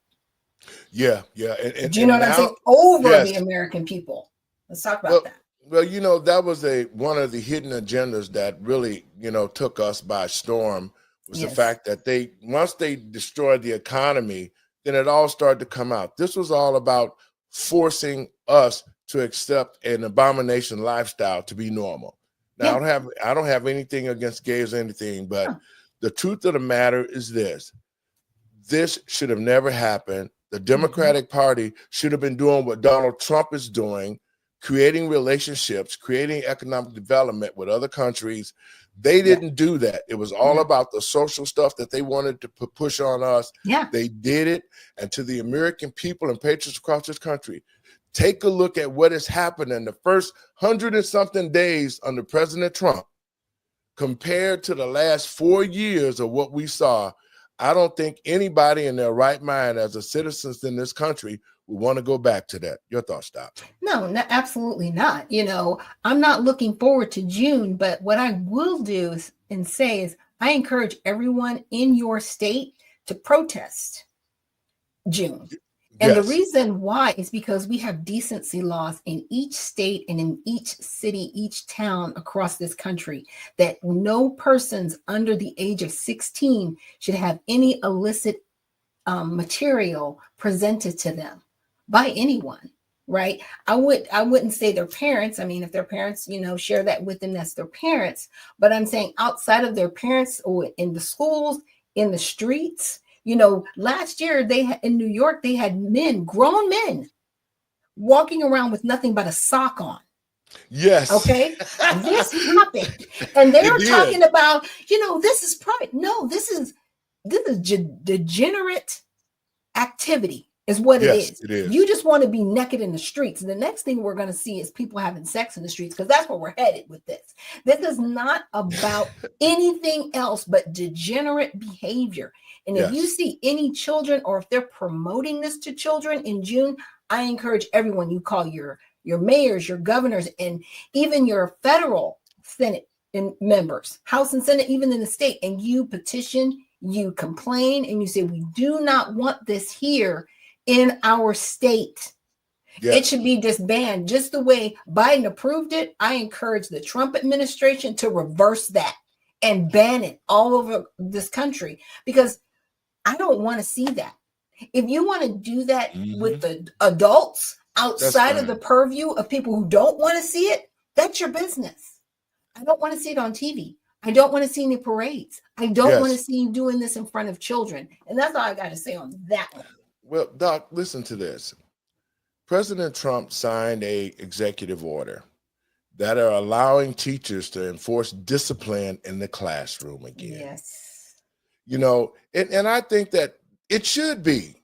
Speaker 1: Yeah, yeah,
Speaker 2: Do you know
Speaker 1: and
Speaker 2: what I'm
Speaker 1: now,
Speaker 2: saying? Over the
Speaker 1: yes.
Speaker 2: American people. Let's talk about
Speaker 1: Well,
Speaker 2: that.
Speaker 1: well, that was one of the hidden agendas that really, took us by storm, was the
Speaker 2: Yes.
Speaker 1: fact that once they destroyed the economy, then it all started to come out. This was all about forcing us to accept an abomination lifestyle to be normal. Now,
Speaker 2: Yeah.
Speaker 1: I don't have anything against gays or anything, but
Speaker 2: Huh.
Speaker 1: the truth of the matter is this: this should have never happened. The
Speaker 2: Mhm.
Speaker 1: Democratic Party should have been doing what Donald Trump is doing, creating relationships, creating economic development with other countries. They
Speaker 2: Yeah.
Speaker 1: didn't do that. It was all
Speaker 2: Yeah.
Speaker 1: about the social stuff that they wanted to push on us.
Speaker 2: Yeah.
Speaker 1: They did it. And to the American people and patriots across this country, take a look at what has happened in the first 100 and something days under President Trump compared to the last 4 years of what we saw. I don't think anybody in their right mind as a citizens in this country would want to go back to that. Your thoughts, Doc?
Speaker 2: No, absolutely not. I'm not looking forward to June, but what I will do and say is I encourage everyone in your state to protest June. And the
Speaker 1: Yes.
Speaker 2: reason why is because we have decency laws in each state and in each city, each town across this country, that no persons under the age of 16 should have any illicit material presented to them by anyone, right? I wouldn't say their parents. I mean, if their parents, share that with them, that's their parents. But I'm saying outside of their parents, or in the schools, in the streets. Last year in New York, they had grown men, walking around with nothing but a sock on.
Speaker 1: Yes.
Speaker 2: Okay. This happened. And they're
Speaker 1: It did.
Speaker 2: talking about, this is private. No, this is degenerate activity is what it
Speaker 1: Yes,
Speaker 2: is.
Speaker 1: it is.
Speaker 2: You just want to be naked in the streets. And the next thing we're going to see is people having sex in the streets, because that's where we're headed with this. This is not about anything else but degenerate behavior. And if you
Speaker 1: Yes.
Speaker 2: see any children, or if they're promoting this to children in June, I encourage everyone, you call your mayors, your governors, and even your federal Senate and members, House and Senate, even in the state, and you petition, you complain, and you say, we do not want this here in our state.
Speaker 1: Yes.
Speaker 2: It should be disbanded. Just the way Biden approved it, I encourage the Trump administration to reverse that and ban it all over this country, because I don't want to see that. If you want to do that with the adults outside of the purview of people who don't want to see it, that's your business. I don't want to see it on TV. I don't want to see any parades. I don't want to see you doing this in front of children. And that's all I got to say on that one.
Speaker 1: Well, Doc, listen to this. President Trump signed an executive order that are allowing teachers to enforce discipline in the classroom again.
Speaker 2: Yes.
Speaker 1: And I think that it should be.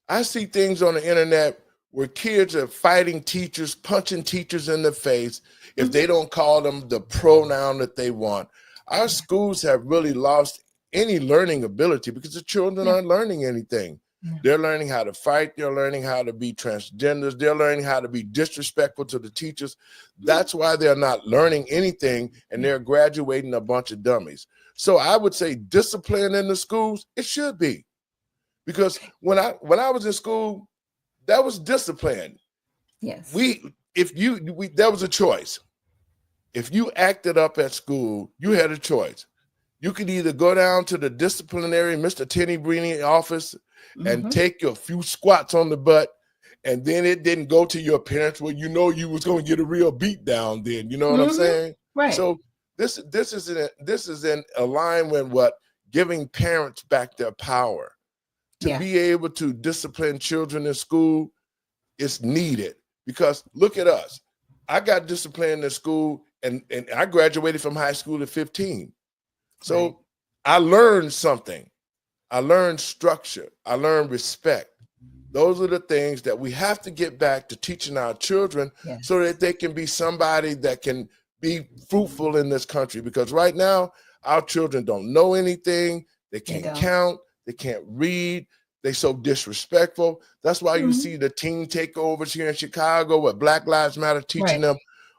Speaker 1: I see things on the internet where kids are fighting teachers, punching teachers in the face if they don't call them the pronoun that they want. Our schools have really lost any learning ability because the children aren't learning anything. They're learning how to fight. They're learning how to be transgenders. They're learning how to be disrespectful to the teachers. That's why they're not learning anything, and they're graduating a bunch of dummies. So I would say discipline in the schools, it should be. Because when I was in school, that was discipline.
Speaker 2: Yes.
Speaker 1: There was a choice. If you acted up at school, you had a choice. You could either go down to the disciplinary Mr. Tenny Breeny office and take your few squats on the butt, and then it didn't go to your parents where you was going to get a real beat down then. You know what I'm saying?
Speaker 2: Right.
Speaker 1: So this is in alignment with what giving parents back their power. To be able to discipline children in school is needed, because look at us. I got disciplined in school, and I graduated from high school at 15. So I learned something. I learned structure. I learned respect. Those are the things that we have to get back to teaching our children so that they can be somebody that can be fruitful in this country. Because right now, our children don't know anything. They can't count. They can't read. They're so disrespectful. That's why you see the teen takeovers here in Chicago with Black Lives Matter teaching them.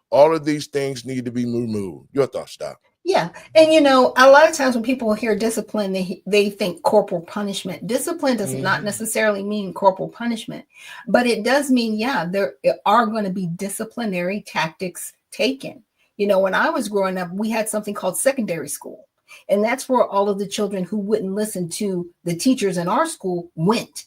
Speaker 1: All of these things need to be removed. Your thoughts, Doc?
Speaker 2: Yeah. And a lot of times when people hear discipline, they think corporal punishment. Discipline does not necessarily mean corporal punishment, but it does mean, yeah, there are going to be disciplinary tactics taken. When I was growing up, we had something called secondary school. And that's where all of the children who wouldn't listen to the teachers in our school went.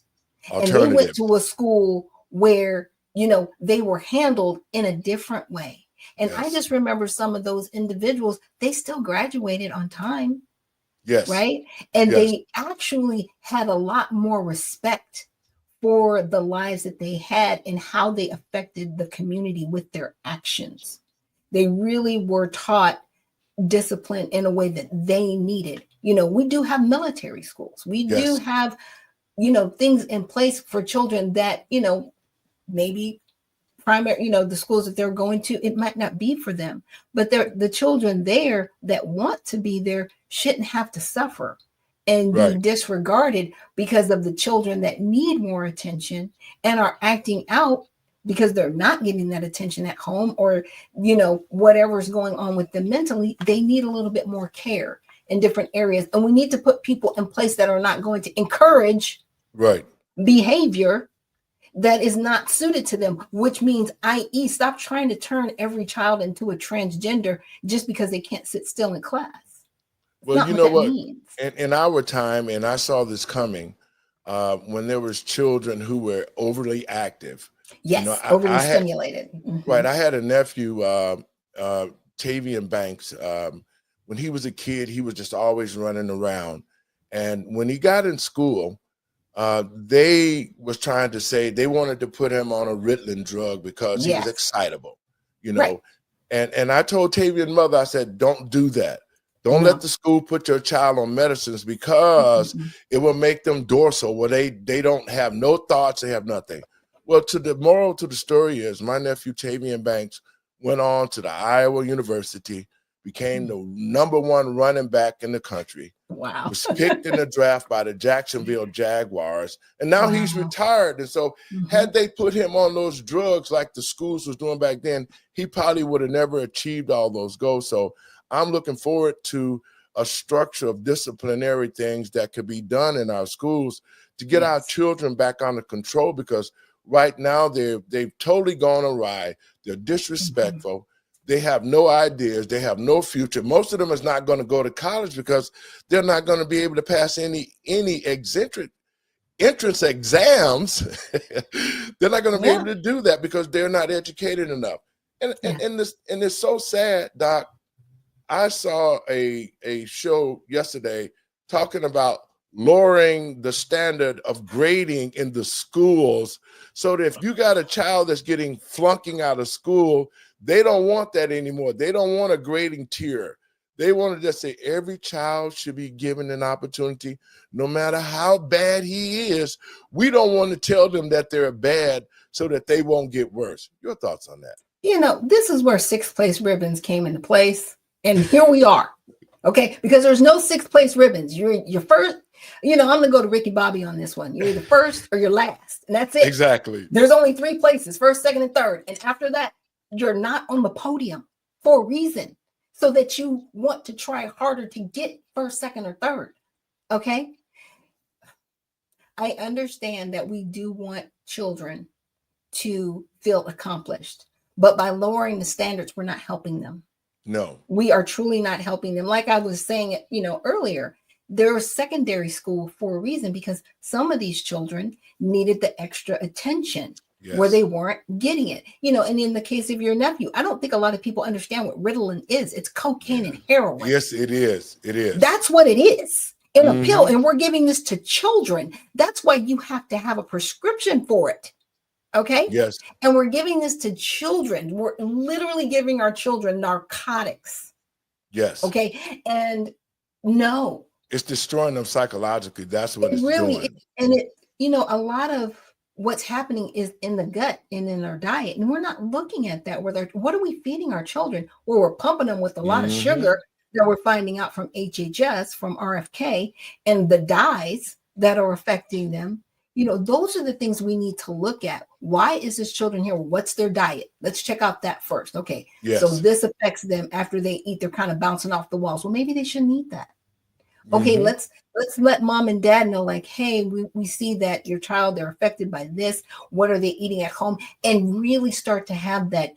Speaker 2: And they went to a school where, they were handled in a different way. And I just remember some of those individuals, they still graduated on time.
Speaker 1: Yes.
Speaker 2: Right. And they actually had a lot more respect for the lives that they had and how they affected the community with their actions. They really were taught discipline in a way that they needed. We do have military schools. We do have, things in place for children that, maybe primary, the schools that they're going to, it might not be for them, but the children there that want to be there shouldn't have to suffer and be disregarded because of the children that need more attention and are acting out because they're not getting that attention at home, or whatever's going on with them mentally. They need a little bit more care in different areas, and we need to put people in place that are not going to encourage behavior that is not suited to them, which means, i.e., stop trying to turn every child into a transgender just because they can't sit still in class.
Speaker 1: Well, you know what? In our time, and I saw this coming, when there was children who were overly active.
Speaker 2: Yes, overly stimulated.
Speaker 1: Right. I had a nephew, Tavian Banks. When he was a kid, he was just always running around. And when he got in school, they was trying to say they wanted to put him on a Ritalin drug because he was excitable, And I told Tavian's mother, I said, don't do that. Don't let the school put your child on medicines because it will make them dorsal where they don't have no thoughts, they have nothing. Well, the moral to the story is my nephew Tavian Banks went on to the Iowa University, became the #1 running back in the country.
Speaker 2: Wow.
Speaker 1: Was picked in the draft by the Jacksonville Jaguars, and now he's retired. And so had they put him on those drugs like the schools was doing back then, he probably would have never achieved all those goals. So I'm looking forward to a structure of disciplinary things that could be done in our schools to get our children back under control, because right now they've totally gone awry. They're disrespectful. They have no ideas. They have no future. Most of them is not going to go to college because they're not going to be able to pass any entrance exams. They're not going to be able to do that because they're not educated enough. And it's so sad, Doc. I saw a show yesterday talking about lowering the standard of grading in the schools, so that if you got a child that's getting flunking out of school, they don't want that anymore. They don't want a grading tier. They want to just say every child should be given an opportunity, no matter how bad he is. We don't want to tell them that they're bad so that they won't get worse. Your thoughts on that?
Speaker 2: This is where sixth place ribbons came into place. And here we are. Okay. Because there's no sixth place ribbons. You're first. I'm going to go to Ricky Bobby on this one. You're either first or you're last. And that's it.
Speaker 1: Exactly.
Speaker 2: There's only 3 places, first, second, and third. And after that, you're not on the podium for a reason, so that you want to try harder to get first, second, or third. Okay. I understand that we do want children to feel accomplished, but by lowering the standards, we're not helping them.
Speaker 1: No,
Speaker 2: we are truly not helping them. Like I was saying, earlier, they're secondary school for a reason, because some of these children needed the extra attention where they weren't getting it. And in the case of your nephew, I don't think a lot of people understand what Ritalin is. It's cocaine and heroin.
Speaker 1: Yes, it is. It is.
Speaker 2: That's what it is in a pill. And we're giving this to children. That's why you have to have a prescription for it. Okay.
Speaker 1: Yes.
Speaker 2: And we're giving this to children. We're literally giving our children narcotics.
Speaker 1: Yes.
Speaker 2: Okay. And no,
Speaker 1: it's destroying them psychologically. That's what it's
Speaker 2: really
Speaker 1: doing.
Speaker 2: And a lot of what's happening is in the gut and in our diet. And we're not looking at that. What are we feeding our children? Well, we're pumping them with a lot of sugar that we're finding out from HHS, from RFK, and the dyes that are affecting them. those are the things we need to look at. Why is this children here? What's their diet? Let's check out that first. Okay.
Speaker 1: Yes.
Speaker 2: So this affects them after they eat. They're kind of bouncing off the walls. Well, maybe they shouldn't eat that. Okay, let's let mom and dad know, like, hey, we see that your child, they're affected by this. What are they eating at home? And really start to have that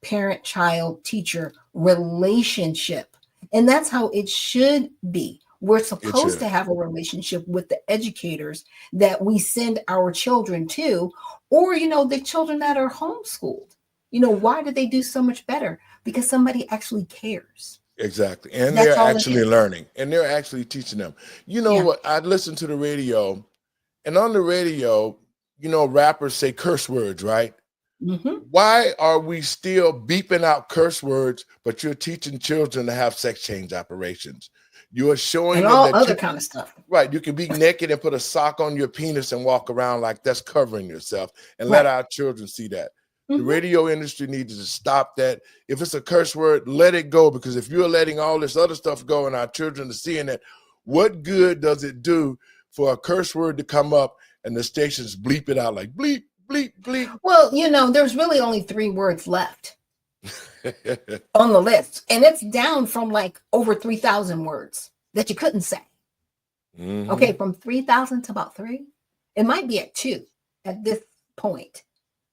Speaker 2: parent, child, teacher relationship. And that's how it should be. We're supposed to have a relationship with the educators that we send our children to, or, the children that are homeschooled. Why do they do so much better? Because somebody actually cares.
Speaker 1: Exactly. And
Speaker 2: That's
Speaker 1: they're
Speaker 2: all it
Speaker 1: actually
Speaker 2: is.
Speaker 1: learning, and they're actually teaching them. What? I listen to the radio, and on the radio, rappers say curse words, right? Why are we still beeping out curse words, but you're teaching children to have sex change operations? You're showing
Speaker 2: And
Speaker 1: them
Speaker 2: all
Speaker 1: that
Speaker 2: other kind of stuff.
Speaker 1: Right. You can be naked and put a sock on your penis and walk around like that's covering yourself, and let our children see that. The radio industry needs to stop that. If it's a curse word, let it go, because if you're letting all this other stuff go and our children are seeing it, what good does it do for a curse word to come up and the stations bleep it out like bleep, bleep, bleep?
Speaker 2: Well, there's really only 3 words left on the list, and it's down from like over 3,000 words that you couldn't say. Okay, from 3,000 to about 3. It might be at 2 at this point.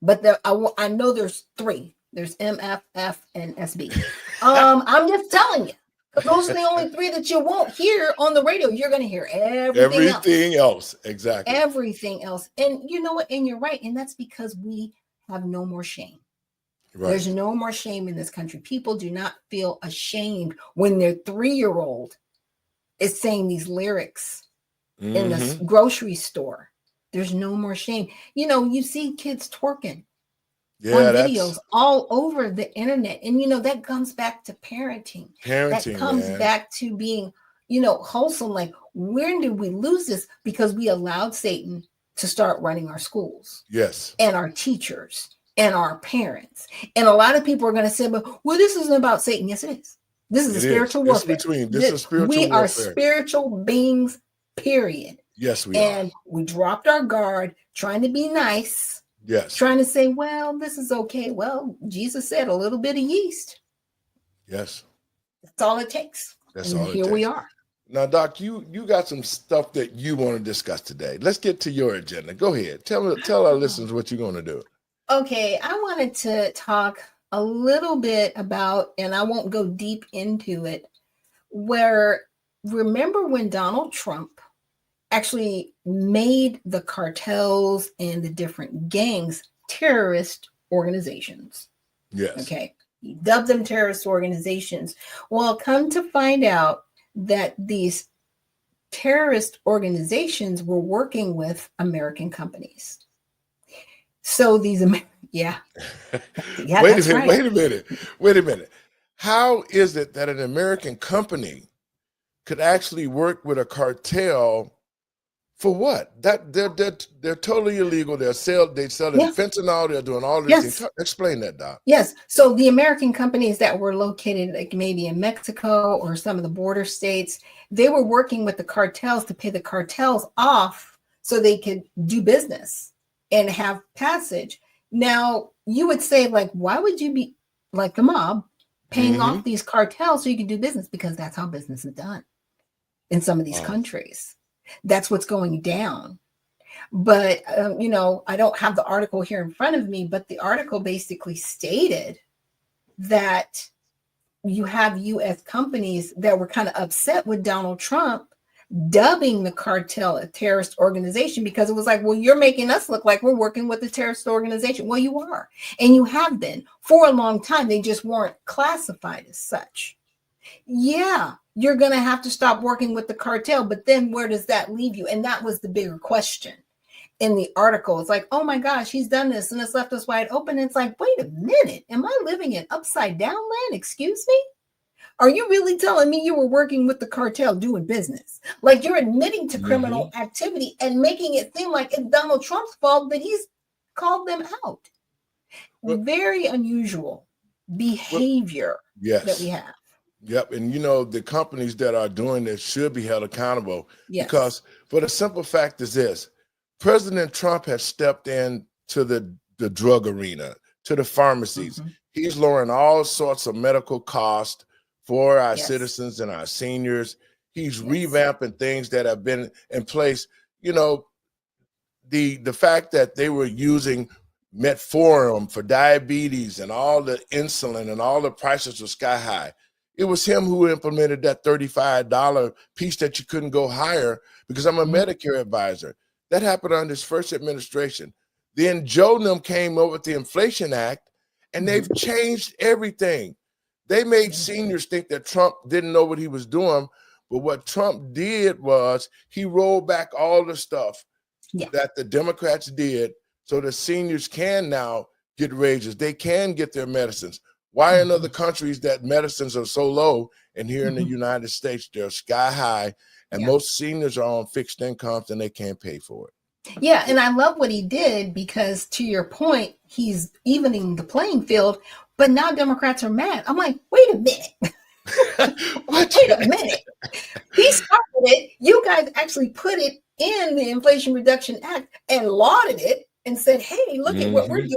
Speaker 2: But I know there's 3. There's M, F, F, and SB. I'm just telling you. Those are the only 3 that you won't hear on the radio. You're going to hear everything
Speaker 1: else. Exactly.
Speaker 2: Everything else. And you know what? And you're right. And that's because we have no more shame. Right. There's no more shame in this country. People do not feel ashamed when their 3-year-old is saying these lyrics in the grocery store. There's no more shame. You see kids twerking on videos all over the internet. And, that comes back to parenting. That comes back to being, wholesome. Like, when did we lose this? Because we allowed Satan to start running our schools.
Speaker 1: Yes.
Speaker 2: And our teachers and our parents. And a lot of people are going to say, well, this isn't about Satan. Yes, it is. This is a spiritual warfare. We are spiritual beings, period.
Speaker 1: Yes, we
Speaker 2: are. And we dropped our guard, trying to be nice.
Speaker 1: Yes.
Speaker 2: Trying to say, well, this is okay. Well, Jesus said a little bit of yeast.
Speaker 1: Yes.
Speaker 2: That's all it takes.
Speaker 1: That's
Speaker 2: and
Speaker 1: all it
Speaker 2: here
Speaker 1: takes.
Speaker 2: We are.
Speaker 1: Now, Doc, you got some stuff that you want to discuss today. Let's get to your agenda. Go ahead. Tell our listeners what you're going to do.
Speaker 2: Okay. I wanted to talk a little bit about, and I won't go deep into it, remember when Donald Trump actually made the cartels and the different gangs terrorist organizations.
Speaker 1: Yes.
Speaker 2: Okay. He dubbed them terrorist organizations. Well, come to find out that these terrorist organizations were working with American companies. So these,
Speaker 1: Wait a minute. How is it that an American company could actually work with a cartel? For what? That they're totally illegal. They're selling fentanyl. They're doing all these things. Explain that, Doc.
Speaker 2: Yes. So the American companies that were located like maybe in Mexico or some of the border states, they were working with the cartels to pay the cartels off so they could do business and have passage. Now, you would say, like, why would you be like the mob paying off these cartels so you can do business? Because that's how business is done in some of these countries. That's what's going down. But, I don't have the article here in front of me, but the article basically stated that you have U.S. companies that were kind of upset with Donald Trump dubbing the cartel a terrorist organization, because it was like, well, you're making us look like we're working with a terrorist organization. Well, you are. And you have been for a long time. They just weren't classified as such. Yeah, you're going to have to stop working with the cartel. But then where does that leave you? And that was the bigger question in the article. It's like, oh my gosh, he's done this and it's left us wide open. It's like, wait a minute. Am I living in upside down land? Excuse me? Are you really telling me you were working with the cartel doing business? Like, you're admitting to criminal activity and making it seem like it's Donald Trump's fault that he's called them out. Very unusual behavior that we have.
Speaker 1: Yep. And, the companies that are doing this should be held accountable because for the simple fact is this, President Trump has stepped in to the drug arena, to the pharmacies. He's lowering all sorts of medical costs for our citizens and our seniors. He's revamping things that have been in place. You know, the fact that they were using metformin for diabetes and all the insulin and all the prices were sky high. It was him who implemented that $35 piece that you couldn't go higher, because I'm a Medicare advisor. That happened under his first administration. Then Joe and them came up with the Inflation Act, and they've changed everything. They made seniors think that Trump didn't know what he was doing, but what Trump did was he rolled back all the stuff that the Democrats did, so the seniors can now get raises. They can get their medicines. Why in other countries that medicines are so low, and here in the United States they're sky high, and most seniors are on fixed incomes and they can't pay for it?
Speaker 2: Yeah, and I love what he did, because to your point, he's evening the playing field, but now Democrats are mad. I'm like, wait a minute. Wait a minute. He started it. You guys actually put it in the Inflation Reduction Act and lauded it and said, hey, look at what we're doing.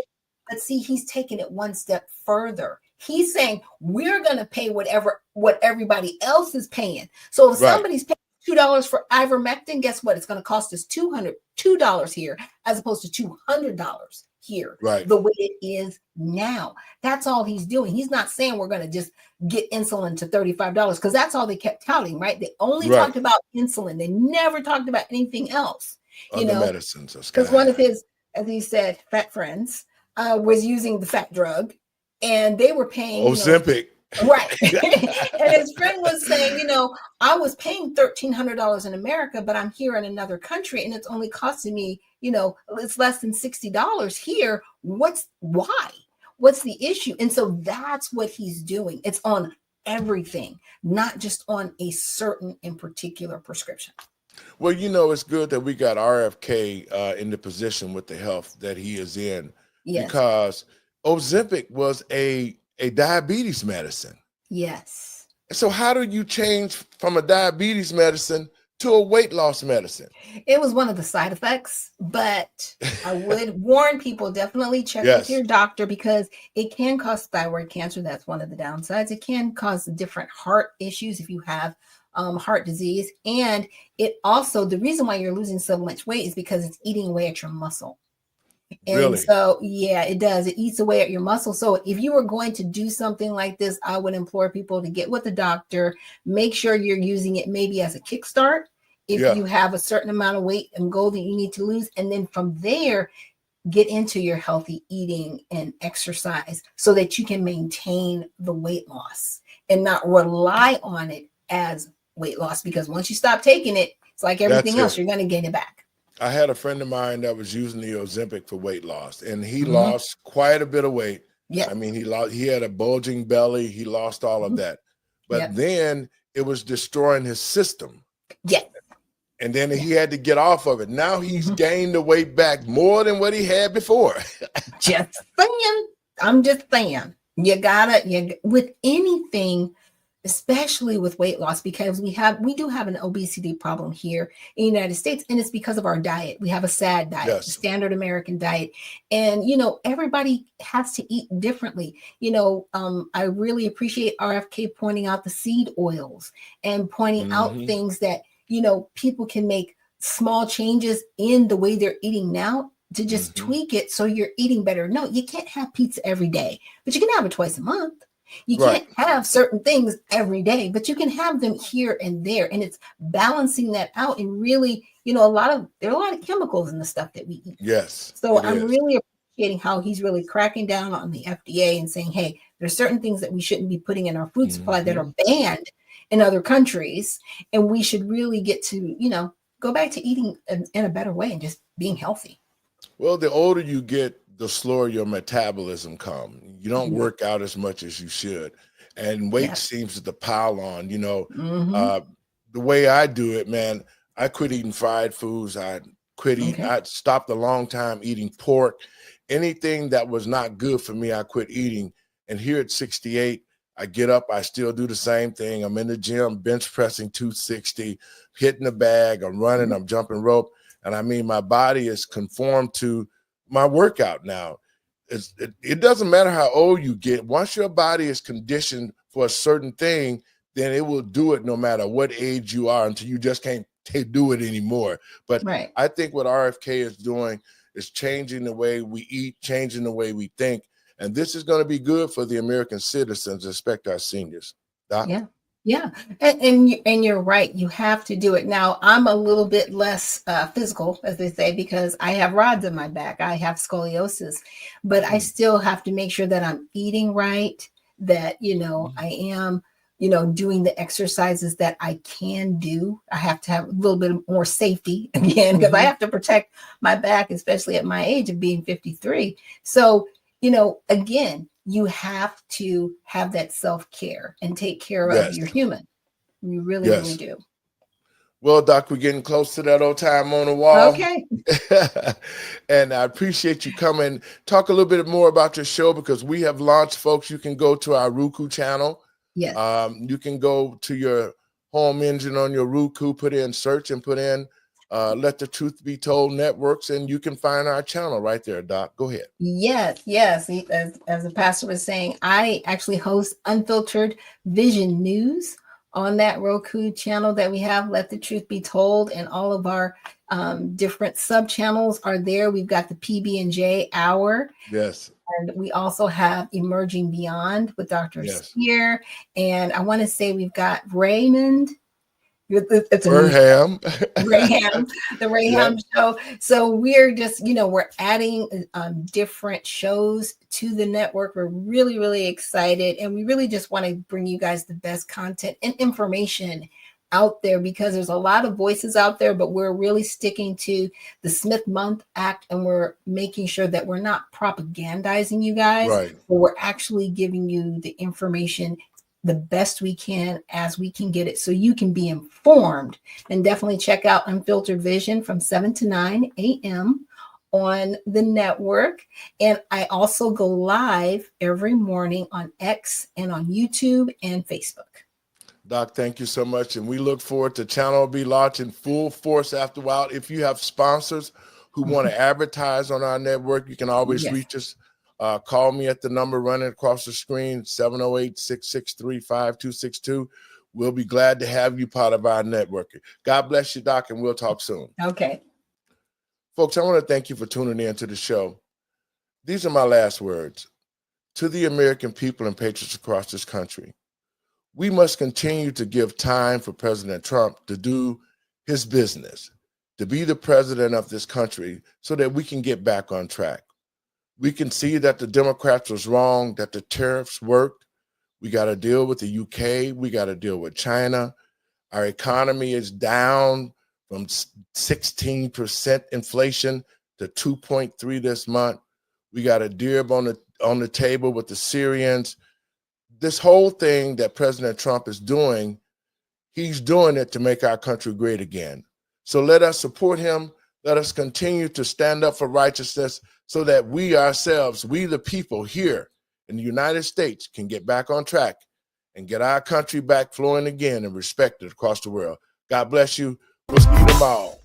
Speaker 2: But see, he's taking it one step further. He's saying we're going to pay what everybody else is paying. So if somebody's paying $2 for ivermectin, guess what? It's going to cost us $202 here, as opposed to $200 here, the way it is now. That's all he's doing. He's not saying we're going to just get insulin to $35, because that's all they kept touting, right? They only talked about insulin. They never talked about anything else. You know,
Speaker 1: medicines,
Speaker 2: because one of his, as he said, fat friends was using the fat drug, and they were paying
Speaker 1: Ozempic.
Speaker 2: Right. And his friend was saying, I was paying $1,300 in America, but I'm here in another country and it's only costing me, it's less than $60 here. Why? What's the issue? And so that's what he's doing. It's on everything, not just on a certain in particular prescription.
Speaker 1: Well, it's good that we got RFK in the position with the health that he is in, because Ozempic was a diabetes medicine.
Speaker 2: Yes.
Speaker 1: So how do you change from a diabetes medicine to a weight loss medicine?
Speaker 2: It was one of the side effects, but I would warn people, definitely check with your doctor, because it can cause thyroid cancer. That's one of the downsides. It can cause different heart issues if you have heart disease. And it also, the reason why you're losing so much weight is because it's eating away at your muscle. And so, it does. It eats away at your muscle. So if you were going to do something like this, I would implore people to get with the doctor, make sure you're using it maybe as a kickstart if you have a certain amount of weight and goal that you need to lose. And then from there, get into your healthy eating and exercise so that you can maintain the weight loss and not rely on it as weight loss. Because once you stop taking it, it's like everything else, you're going to gain it back.
Speaker 1: I had a friend of mine that was using the Ozempic for weight loss, and he lost quite a bit of weight. I mean, he had a bulging belly. He lost all of that. But then it was destroying his system. And then he had to get off of it. Now he's gained the weight back more than what he had before.
Speaker 2: Just saying. I'm just saying. With anything, especially with weight loss, because we do have an obesity problem here in the United States, and it's because of our diet. We have a SAD diet, the standard American diet, and everybody has to eat differently. I really appreciate RFK pointing out the seed oils and pointing out things that people can make small changes in the way they're eating now to just tweak it so you're eating better. No, you can't have pizza every day, but you can have it twice a month. You can't have certain things every day, but you can have them here and there. And it's balancing that out. And really, there are a lot of chemicals in the stuff that we eat.
Speaker 1: Yes.
Speaker 2: So I'm really appreciating how he's really cracking down on the FDA and saying, hey, there's certain things that we shouldn't be putting in our food supply that are banned in other countries. And we should really get to, go back to eating in a better way and just being healthy.
Speaker 1: Well, the older you get, the slower your metabolism comes. You don't work out as much as you should. And weight seems to pile on, the way I do it, man, I quit eating fried foods. I quit eating, I stopped a long time eating pork. Anything that was not good for me, I quit eating. And here at 68, I get up, I still do the same thing. I'm in the gym, bench pressing 260, hitting the bag, I'm running, I'm jumping rope. And I mean, my body is conformed to my workout now. It doesn't matter how old you get. Once your body is conditioned for a certain thing, then it will do it no matter what age you are until you just can't do it anymore. But
Speaker 2: Right.
Speaker 1: I think what RFK is doing is changing the way we eat, changing the way we think. And this is going to be good for the American citizens, especially our seniors. Doc?
Speaker 2: Yeah. Yeah. And you're right. You have to do it. Now, I'm a little bit less physical, as they say, because I have rods in my back. I have scoliosis, but I still have to make sure that I'm eating right, that, I am, doing the exercises that I can do. I have to have a little bit more safety again, because I have to protect my back, especially at my age of being 53. So, again, you have to have that self-care and take care of your human. You really, really do.
Speaker 1: Well, Doc, we're getting close to that old time on the wall.
Speaker 2: Okay.
Speaker 1: And I appreciate you coming. Talk a little bit more about your show, because we have launched, folks. You can go to our Roku channel.
Speaker 2: Yes.
Speaker 1: You can go to your home engine on your Roku, put in search and put in Let the Truth Be Told Networks, and you can find our channel right there, Doc. Go ahead.
Speaker 2: Yes. As the pastor was saying, I actually host Unfiltered Vision News on that Roku channel that we have, Let the Truth Be Told, and all of our different sub channels are there. We've got the PB&J Hour.
Speaker 1: Yes.
Speaker 2: And we also have Emerging Beyond with Dr. Spear. And I want to say we've got Raymond. It's a
Speaker 1: Raham.
Speaker 2: the Raham show. So we're just, we're adding different shows to the network. We're really, really excited. And we really just want to bring you guys the best content and information out there, because there's a lot of voices out there, but we're really sticking to the Smith Month Act, and we're making sure that we're not propagandizing you guys, but we're actually giving you the information the best we can as we can get it, so you can be informed. And definitely check out Unfiltered Vision from 7 to 9 a.m. on the network. And I also go live every morning on X and on YouTube and Facebook.
Speaker 1: Doc, thank you so much. And we look forward to channel be launching full force after a while. If you have sponsors who want to advertise on our network, you can always reach us. Call me at the number running across the screen, 708-663-5262. We'll be glad to have you part of our network. God bless you, Doc, and we'll talk soon.
Speaker 2: Okay.
Speaker 1: Folks, I want to thank you for tuning in to the show. These are my last words. To the American people and patriots across this country, we must continue to give time for President Trump to do his business, to be the president of this country, so that we can get back on track. We can see that the Democrats was wrong, that the tariffs worked. We got to deal with the UK. We got to deal with China. Our economy is down from 16% inflation to 2.3 this month. We got a dib on the table with the Syrians. This whole thing that President Trump is doing, he's doing it to make our country great again. So let us support him. Let us continue to stand up for righteousness, so that we ourselves, we the people here in the United States, can get back on track and get our country back flowing again and respected across the world. God bless you. We'll see you tomorrow.